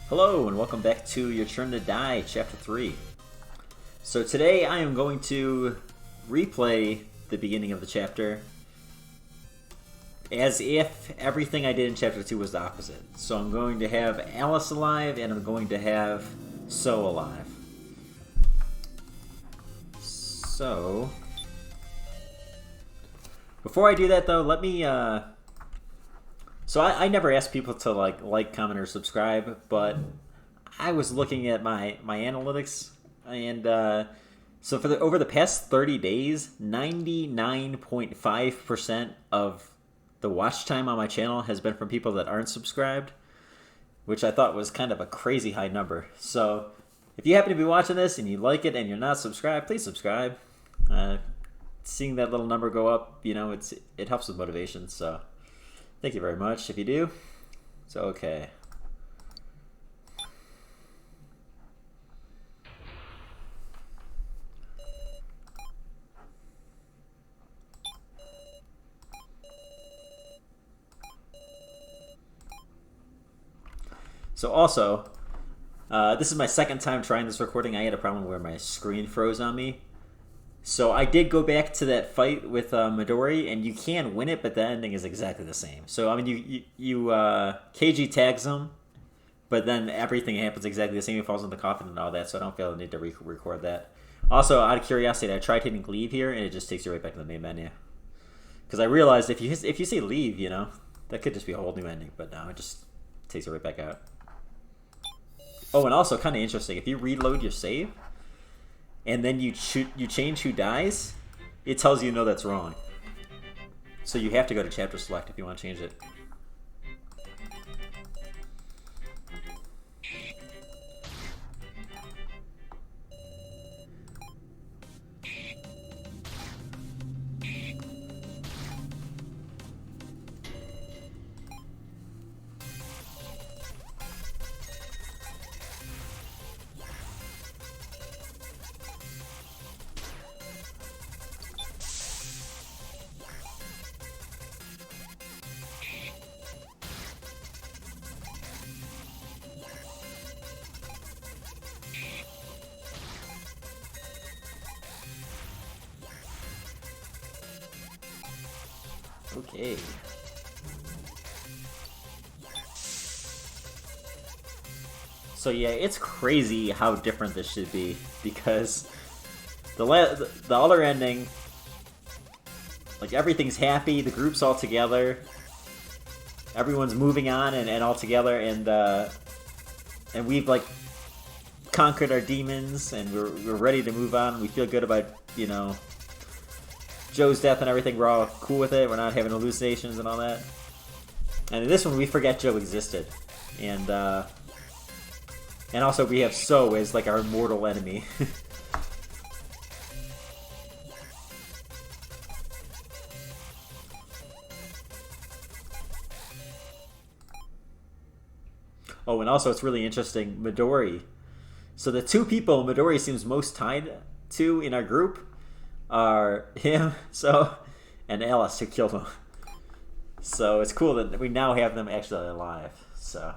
Hello and welcome back to Your Turn to Die, Chapter 3. So today I am going to replay the beginning of the chapter as if everything I did in Chapter 2 was the opposite. So I'm going to have Alice alive and I'm going to have So alive. So, before I do that though, let me So I never ask people to like, comment, or subscribe, but I was looking at my analytics, and so for over the past 30 days, 99.5% of the watch time on my channel has been from people that aren't subscribed, which I thought was kind of a crazy high number. So if you happen to be watching this and you like it and you're not subscribed, please subscribe. Seeing that little number go up, it helps with motivation. So. Thank you very much if you do. So, okay. So also, this is my second time trying this recording. I had a problem where my screen froze on me. So I did go back to that fight with Midori, and you can win it, but the ending is exactly the same. So I mean, you KG tags him, but then everything happens exactly the same. He falls in the coffin and all that. So I don't feel the need to record that. Also, out of curiosity, I tried hitting leave here, and it just takes you right back to the main menu. Because I realized if you say leave, that could just be a whole new ending. But no, it just takes you right back out. Oh, and also kind of interesting. If you reload your save, and then you change who dies, it tells you no, that's wrong. So you have to go to chapter select if you want to change it. Okay. So yeah, it's crazy how different this should be, because the other ending, like, everything's happy, the group's all together, everyone's moving on and all together, and we've like conquered our demons and we're ready to move on. We feel good about Joe's death and everything. We're all cool with it. We're not having hallucinations and all that. And in this one, we forget Joe existed, and also we have So as like our mortal enemy. Oh, and also it's really interesting, Midori. So the two people Midori seems most tied to in our group are him, So, and Alice, who killed him. So it's cool that we now have them actually alive. So.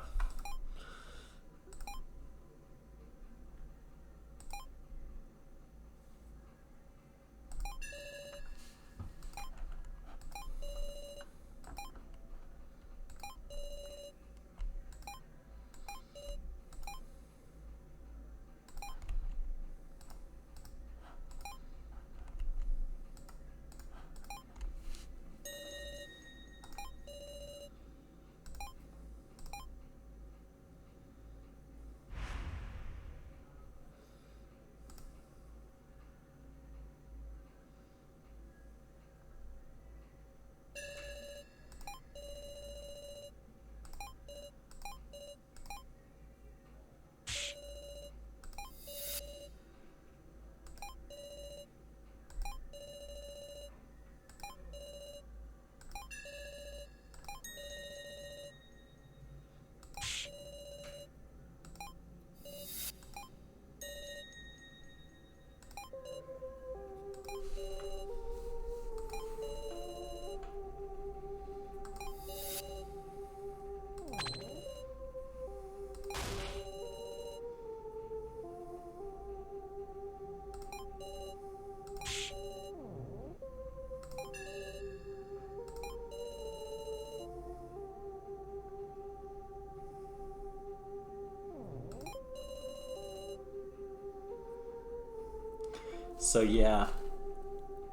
So yeah,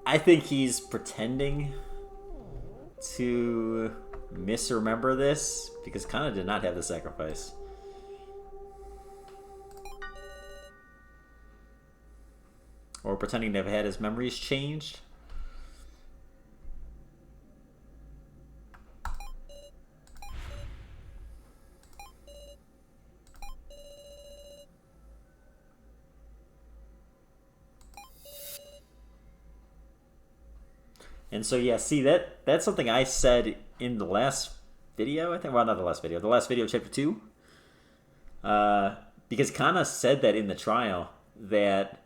I think he's pretending to misremember this because Kana did not have the sacrifice. Or pretending to have had his memories changed. And so yeah, see that's something I said in the last video, I think. Well, not the last video. The last video, chapter 2. Because Kana said that in the trial that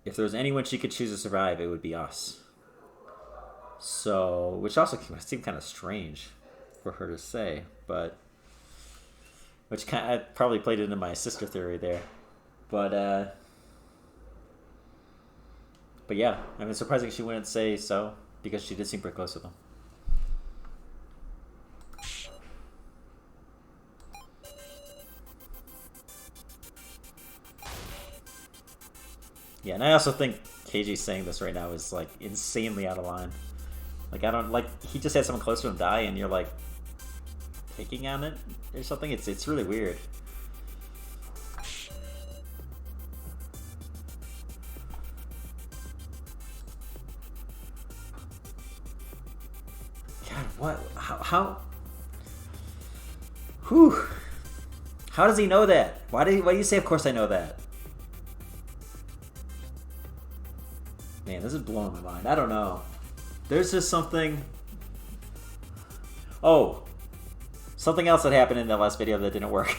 if there was anyone she could choose to survive, it would be us. So, which also seemed kind of strange for her to say, but which kind of, I probably played into my sister theory there. But yeah, I mean, surprising she wouldn't say so because she did seem pretty close with him. Yeah, and I also think KG saying this right now is like insanely out of line. Like I don't like he just had someone close to him die, and you're like taking on it or something. It's really weird. God, what? How? Whew. How does he know that? Why do you say? Of course I know that. Man, this is blowing my mind. I don't know. There's just something. Oh, something else that happened in that last video that didn't work.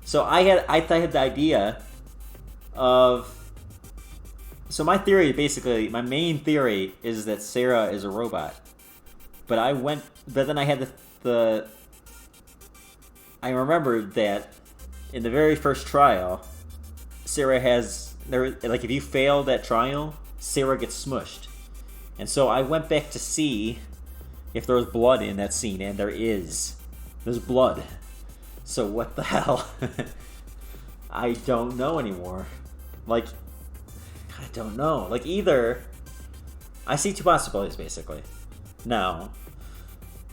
So I had the idea of. So my theory, basically, my main theory is that Sarah is a robot. But then I had the. I remembered that in the very first trial, Sarah has like if you fail that trial, Sarah gets smushed. And so I went back to see if there was blood in that scene, and there is. There's blood. So what the hell? I don't know anymore. Like, I don't know. Like, either... I see two possibilities, basically. Now,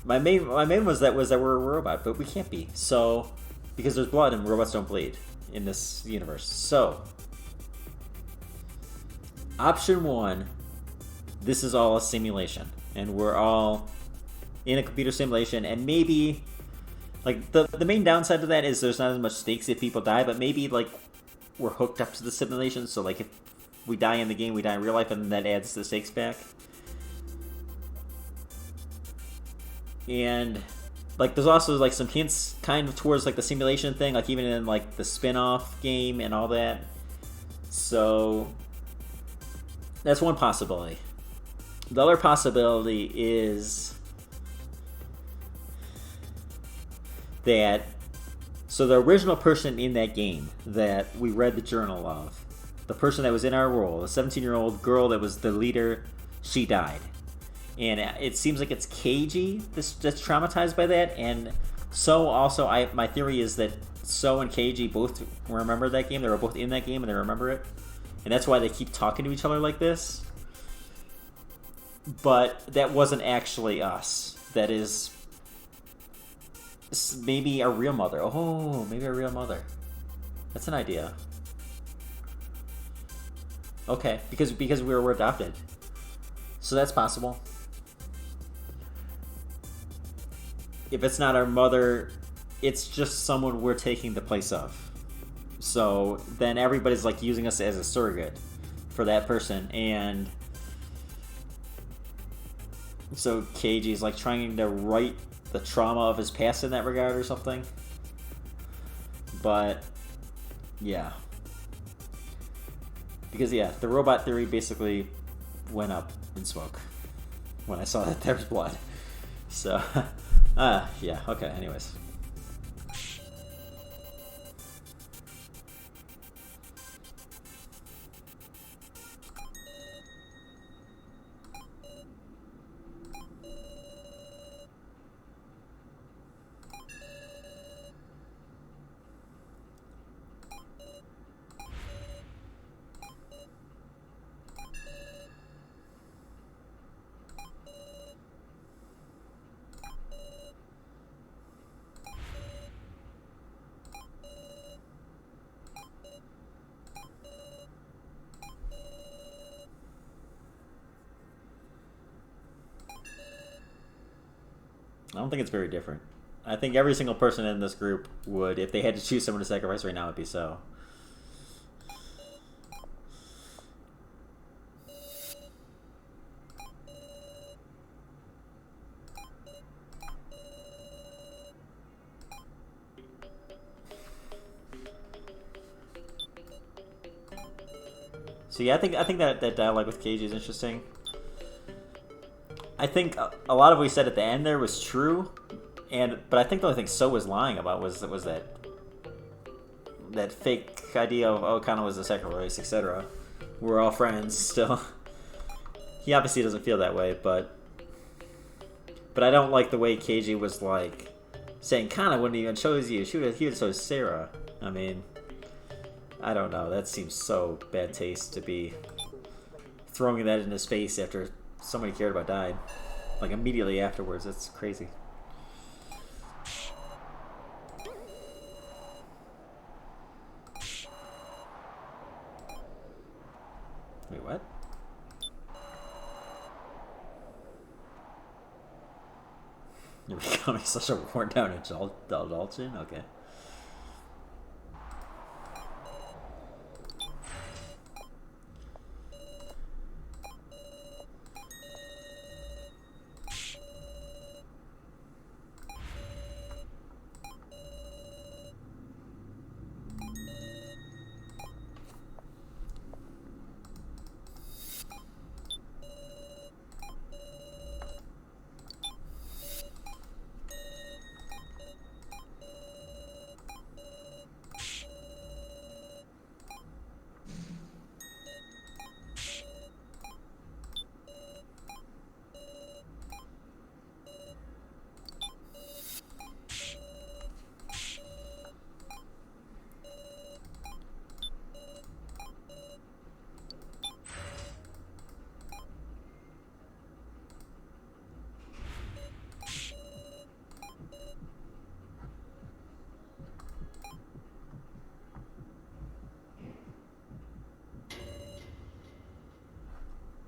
my main was that we're a robot, but we can't be. So, because there's blood and robots don't bleed in this universe. So, option one, this is all a simulation, and we're all in a computer simulation, and maybe, like, the main downside to that is there's not as much stakes if people die, but maybe, like, we're hooked up to the simulation, so, like, if we die in the game, we die in real life, and that adds the stakes back. And, like, there's also, like, some hints kind of towards, like, the simulation thing, like, even in, like, the spin-off game and all that. So, that's one possibility. The other possibility is that, so the original person in that game that we read the journal of, the person that was in our role, the 17-year-old girl that was the leader, she died. And it seems like it's Keiji that's traumatized by that. And So also, my theory is that So and Keiji both remember that game. They were both in that game and they remember it. And that's why they keep talking to each other like this. But that wasn't actually us. That is maybe a real mother. Oh, maybe a real mother. That's an idea. Okay, because we were adopted. So that's possible. If it's not our mother, it's just someone we're taking the place of. So then everybody's like using us as a surrogate for that person, and so Keiji's like trying to right the trauma of his past in that regard or something. But yeah. Because yeah, the robot theory basically went up in smoke when I saw that there was blood. So yeah, okay, anyways. I don't think it's very different. I think every single person in this group would, if they had to choose someone to sacrifice right now, it'd be So. So yeah, I think that dialogue with Keiji is interesting. I think a lot of what we said at the end there was true, but I think the only thing So was lying about was that fake idea of, oh, Kana was a sacrifice, etc. We're all friends still. He obviously doesn't feel that way, but I don't like the way Keiji was like saying Kana wouldn't even chose you. He would have chose Sarah. I mean, I don't know. That seems so bad taste to be throwing that in his face after somebody cared about died. Like immediately afterwards. That's crazy. Wait, what? You're becoming such a worn down adulteron? Okay.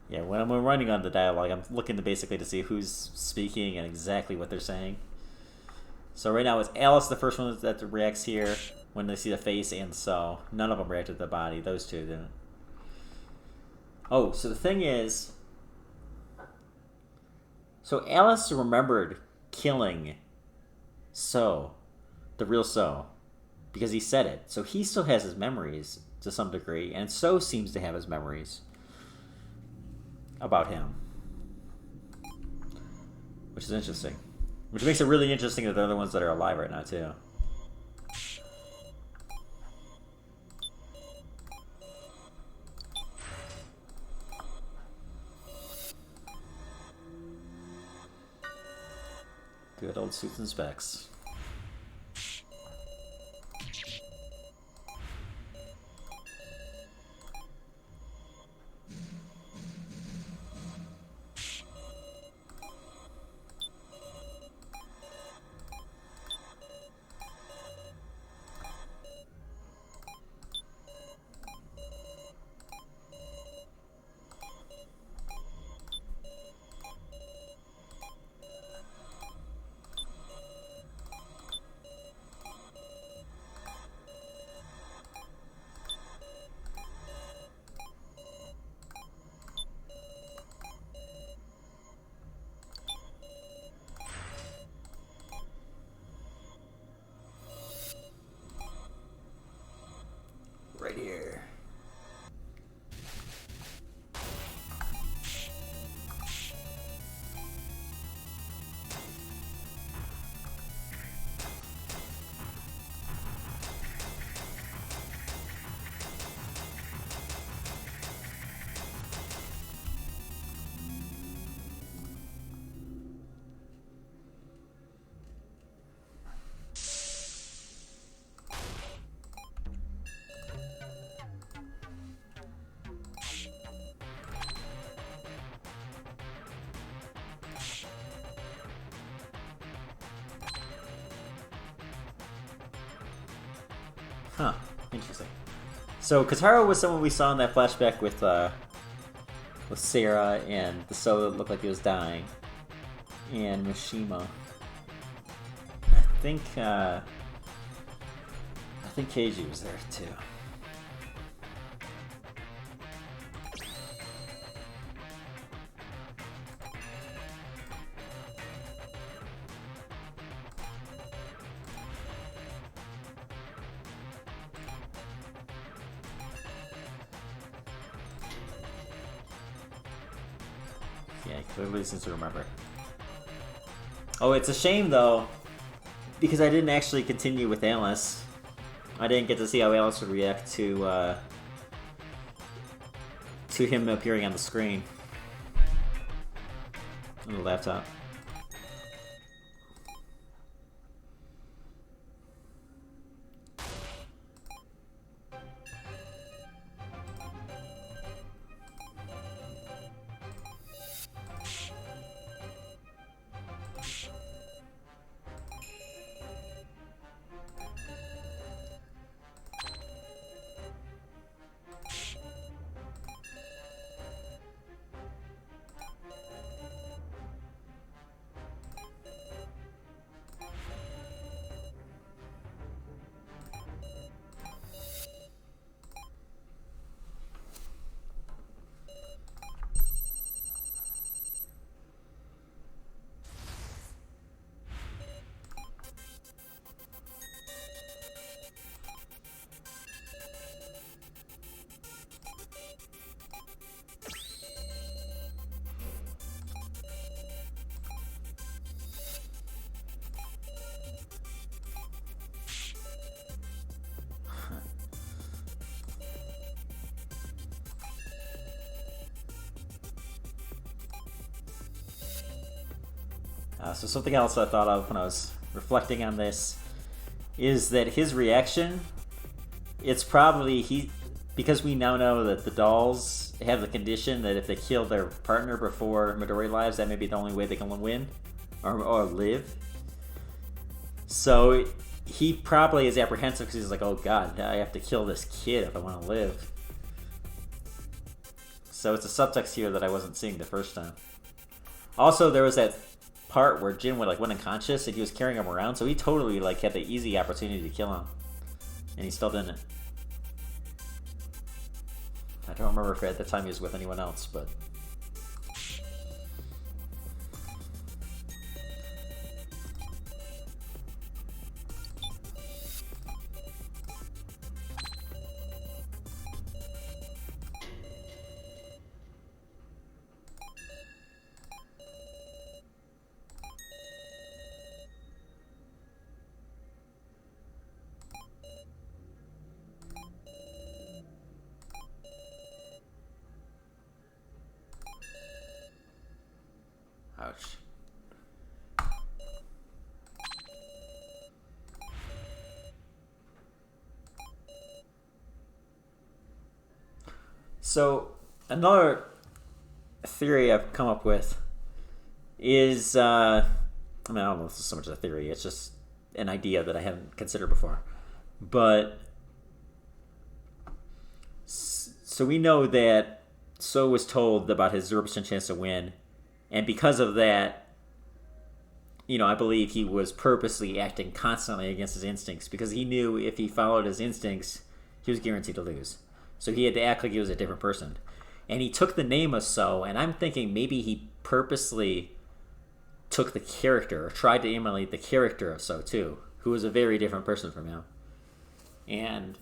Yeah, when I'm running on the dialogue, I'm looking to basically to see who's speaking and exactly what they're saying. So right now it's Alice, the first one that reacts here when they see the face, and So. None of them reacted to the body. Those two didn't. Oh, so the thing is... So Alice remembered killing So. The real So. Because he said it. So he still has his memories to some degree, and So seems to have his memories about him, which is interesting. Which makes it really interesting that they're the ones that are alive right now, too. Good old suits and specs. Right here. Huh. Interesting. So Kotaro was someone we saw in that flashback with Sarah, and the So that looked like he was dying, and Mishima. think Keiji was there too. Yeah, he clearly seems to remember. Oh, it's a shame though, because I didn't actually continue with Alice. I didn't get to see how Alice would react to him appearing on the screen on the laptop. So something else I thought of when I was reflecting on this is that his reaction, it's probably because we now know that the dolls have the condition that if they kill their partner before Midori lives, that may be the only way they can win or live. So he probably is apprehensive because he's like, oh god, I have to kill this kid if I want to live. So it's a subtext here that I wasn't seeing the first time. Also, there was that part where Jin went unconscious and he was carrying him around, so he totally had the easy opportunity to kill him, and he still didn't. I don't remember if at the time he was with anyone else, but ouch. So, another theory I've come up with is, I don't know if this is so much a theory, it's just an idea that I haven't considered before. But, so we know that So was told about his 0% chance to win, and because of that, I believe he was purposely acting constantly against his instincts, because he knew if he followed his instincts, he was guaranteed to lose. So he had to act like he was a different person. And he took the name of So, and I'm thinking maybe he purposely took the character, or tried to emulate the character of So too, who was a very different person from him. And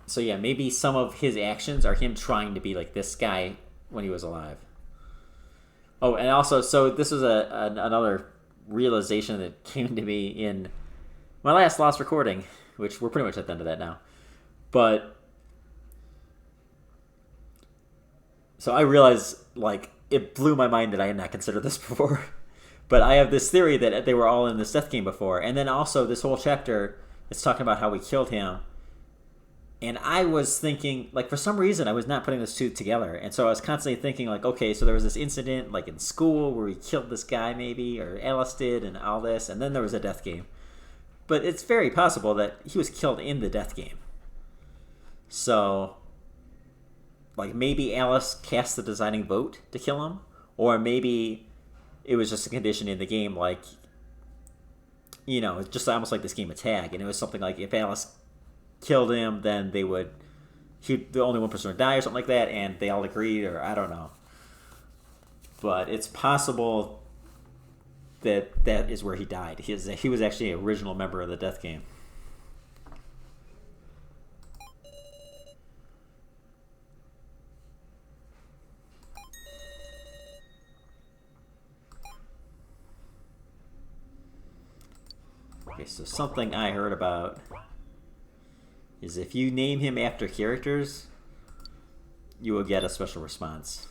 so yeah, maybe some of his actions are him trying to be like this guy when he was alive. Oh, and also, so this was another realization that came to me in my last Lost recording, which we're pretty much at the end of that now. But so I realized, it blew my mind that I had not considered this before. But I have this theory that they were all in this death game before. And then also, this whole chapter is talking about how we killed him. And I was thinking, for some reason, I was not putting those two together. And so I was constantly thinking, okay, so there was this incident, in school, where we killed this guy, maybe, or Alice did, and all this, and then there was a death game. But it's very possible that he was killed in the death game. So, maybe Alice cast the deciding vote to kill him, or maybe it was just a condition in the game, it's just almost like this game of tag, and it was something like if Alice killed him, then the only one person would die or something like that, and they all agreed, or I don't know. But it's possible that is where he died. He was actually an original member of the Death Game. Okay, so something I heard about is if you name him after characters, you will get a special response.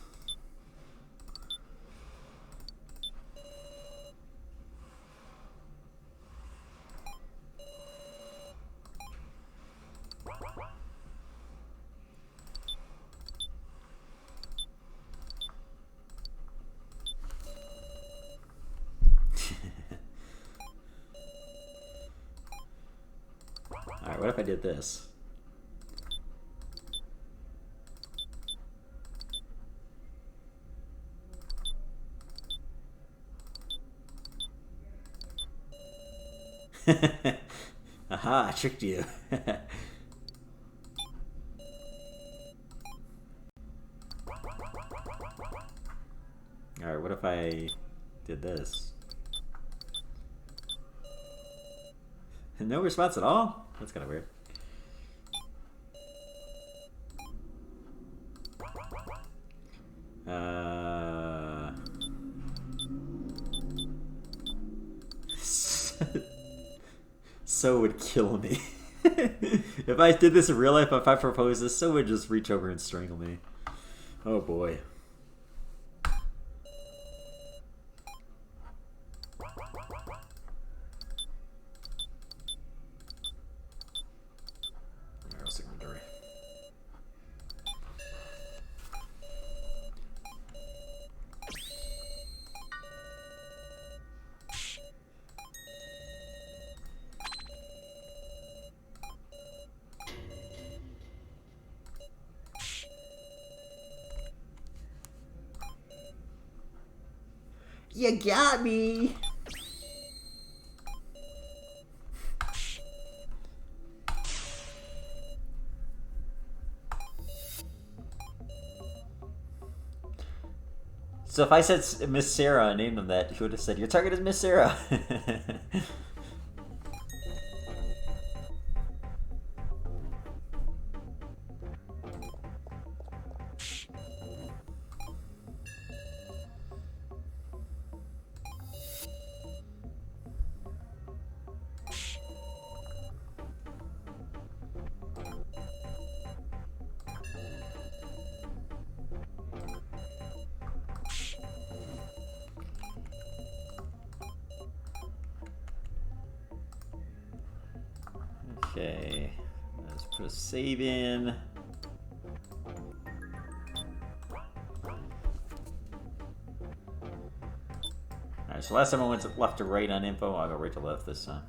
Alright, what if I did this? Aha, I tricked you. Alright, what if I did this? No response at all? That's kind of weird. So would kill me. If I did this in real life, if I proposed this, so would just reach over and strangle me. Oh boy. You got me! So if I said Miss Sarah and named him that, you would have said, your target is Miss Sarah! Okay, let's put a save in. Alright, so last time I went left to right on info, I'll go right to left this time.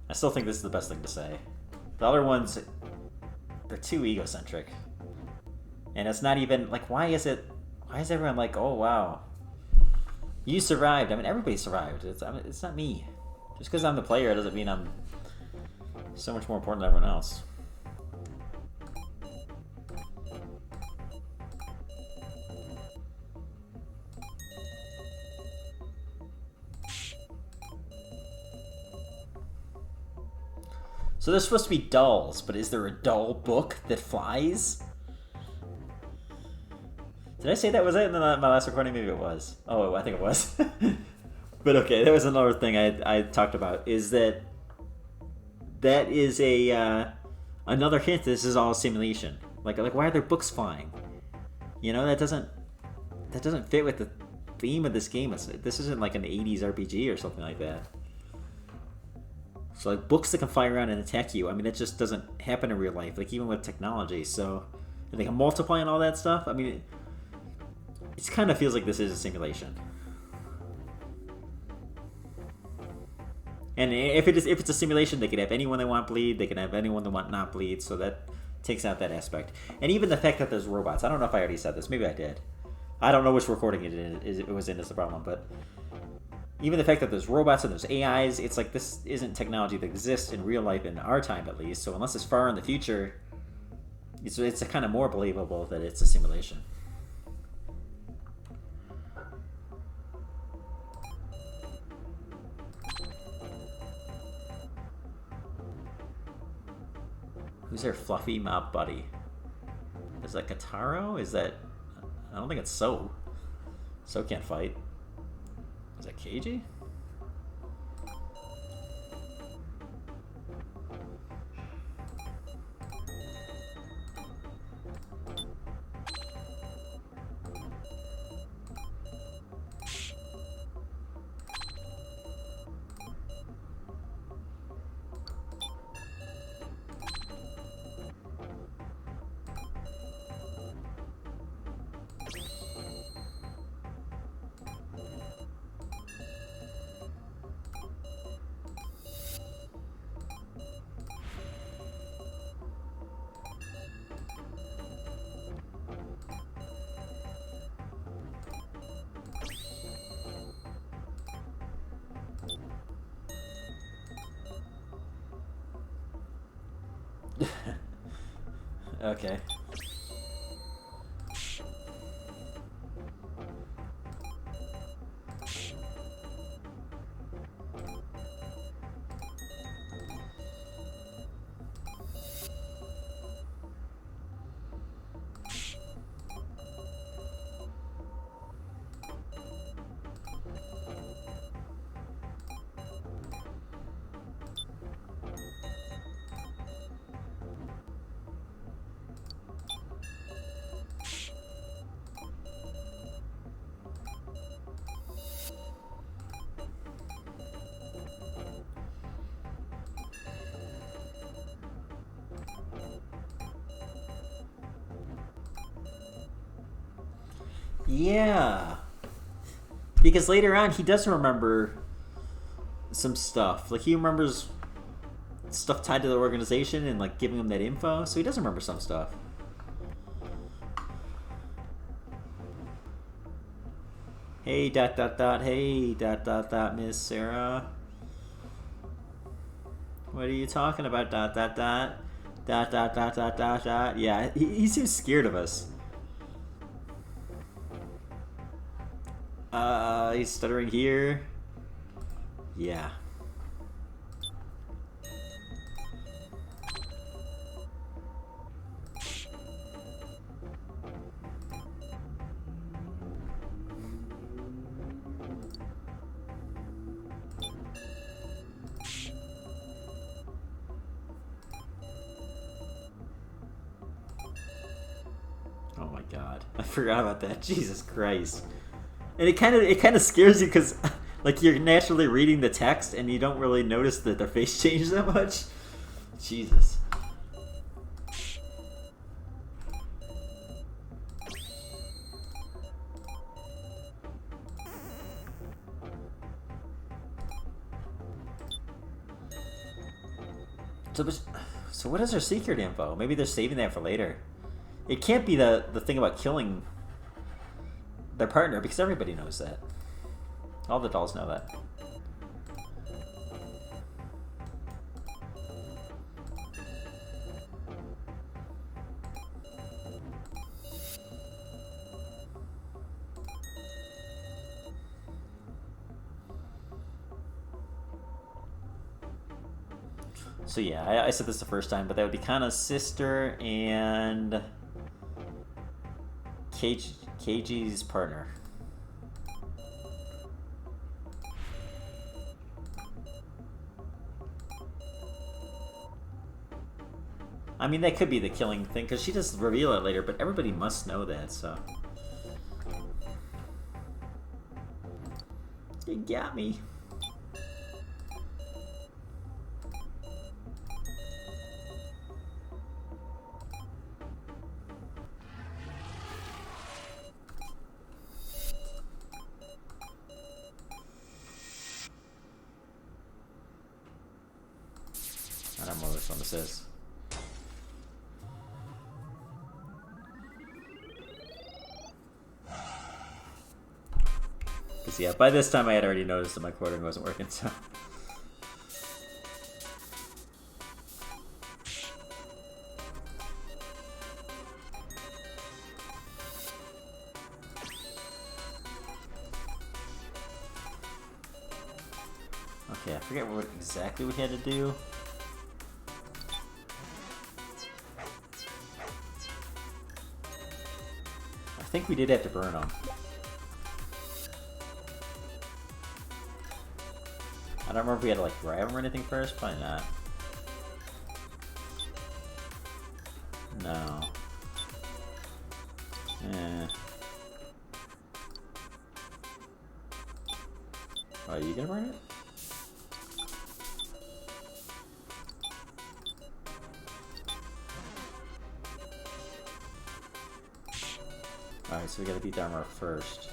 I still think this is the best thing to say. The other ones, they're too egocentric. And it's not even, like, why is everyone like, oh, wow, you survived? I mean, everybody survived. It's not me. Just because I'm the player doesn't mean I'm so much more important than everyone else. So they're supposed to be dolls, but is there a doll book that flies? Did I say that? Was that in my last recording? Maybe it was. Oh, I think it was. But okay, that was another thing I talked about, is that is another hint this is all a simulation. Like why are there books flying? You know, that doesn't fit with the theme of this game. This isn't like an 80s RPG or something like that. So like books that can fly around and attack you, I mean, it just doesn't happen in real life, like even with technology. So they can multiply and all that stuff. I mean, it kind of feels like this is a simulation. And if it's a simulation, they can have anyone they want bleed, they can have anyone they want not bleed, so that takes out that aspect. And even the fact that there's robots. I don't know if I already said this. Maybe I did. I don't know which recording it was in is the problem, but even the fact that there's robots and there's AIs, it's like this isn't technology that exists in real life in our time at least. So unless it's far in the future, it's kind of more believable that it's a simulation. Who's their fluffy mob buddy? Is that Kataro? Is that... I don't think it's So. So can't fight. Is that Keiji? Okay. Yeah. Because later on, he does remember some stuff. Like, he remembers stuff tied to the organization and, like, giving him that info. So he does remember some stuff. Hey, ... Hey, ... Miss Sarah. What are you talking about, ... Yeah, he seems scared of us. He's stuttering here. Yeah. Oh my god. I forgot about that. Jesus Christ. And it kind of scares you because, like, you're naturally reading the text and you don't really notice that their face changed that much. Jesus. So what is their secret info? Maybe they're saving that for later. It can't be the thing about killing their partner, because everybody knows that. All the dolls know that. So yeah, I said this the first time, but that would be Kana's sister and Keiji's partner. I mean, that could be the killing thing, because she does reveal it later, but everybody must know that, so... You got me. I don't know which one this is. Because, yeah, by this time I had already noticed that my quartering wasn't working, so... Okay, I forget what exactly we had to do. I think we did have to burn them. I don't remember if we had to, like, grab them or anything first. Probably not. No. Eh. Oh, are you gonna burn it? Alright, so we gotta beat Dharma first.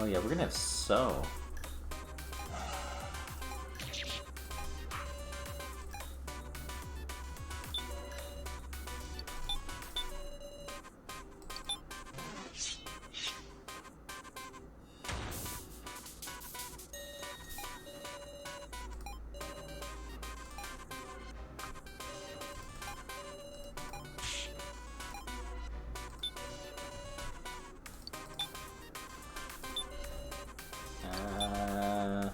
Oh yeah, we're gonna have So.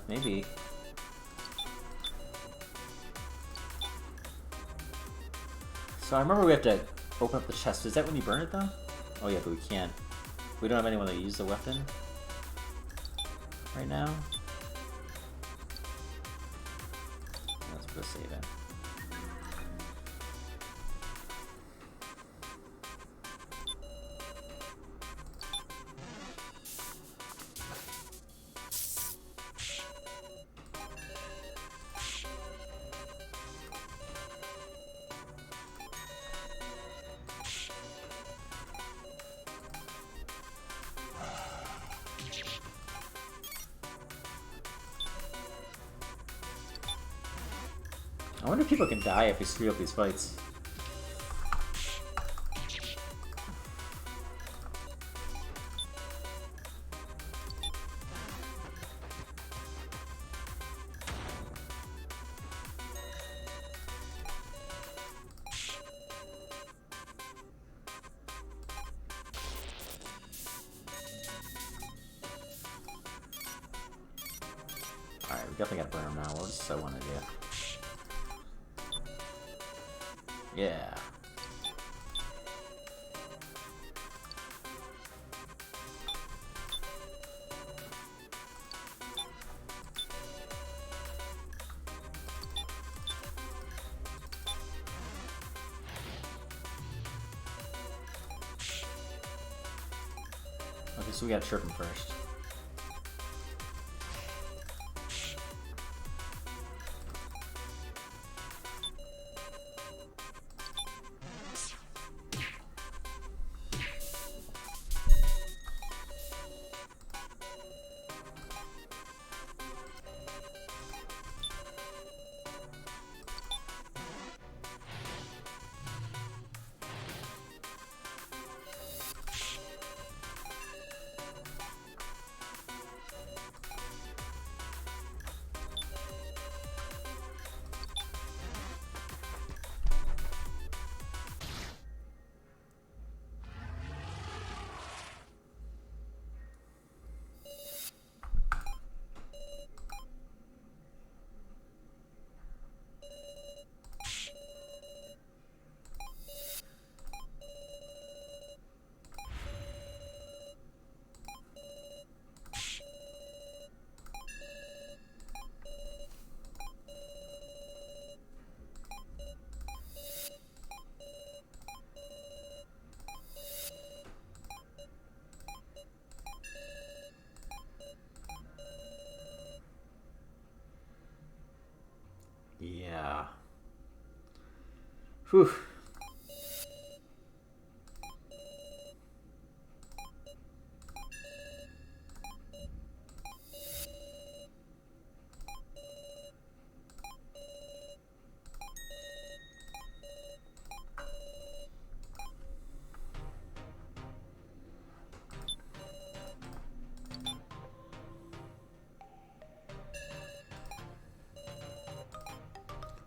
Maybe. So I remember we have to open up the chest. Is that when you burn it, though? Oh yeah, but we can't. We don't have anyone to use the weapon right now. Let's put a save in. I wonder if people can die if we screw up these fights. Alright, we definitely gotta burn them now. What does I want to do? Yeah. Okay, so we gotta trip him first. Yeah. Whew.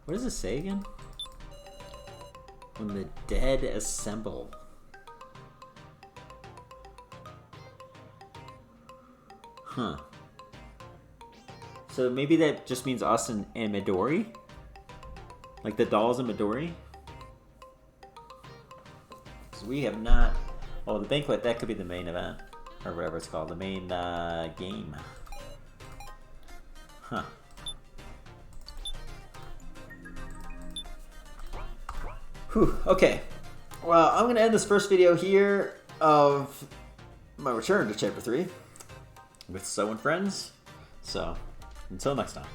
What does it say again? When the dead assemble. Huh. So maybe that just means us and Midori? Like the dolls and Midori? Because we have not... Oh, the banquet, that could be the main event. Or whatever it's called. The main game. Huh. Whew, okay. Well, I'm going to end this first video here of my return to Chapter 3 with So and Friends. So, until next time.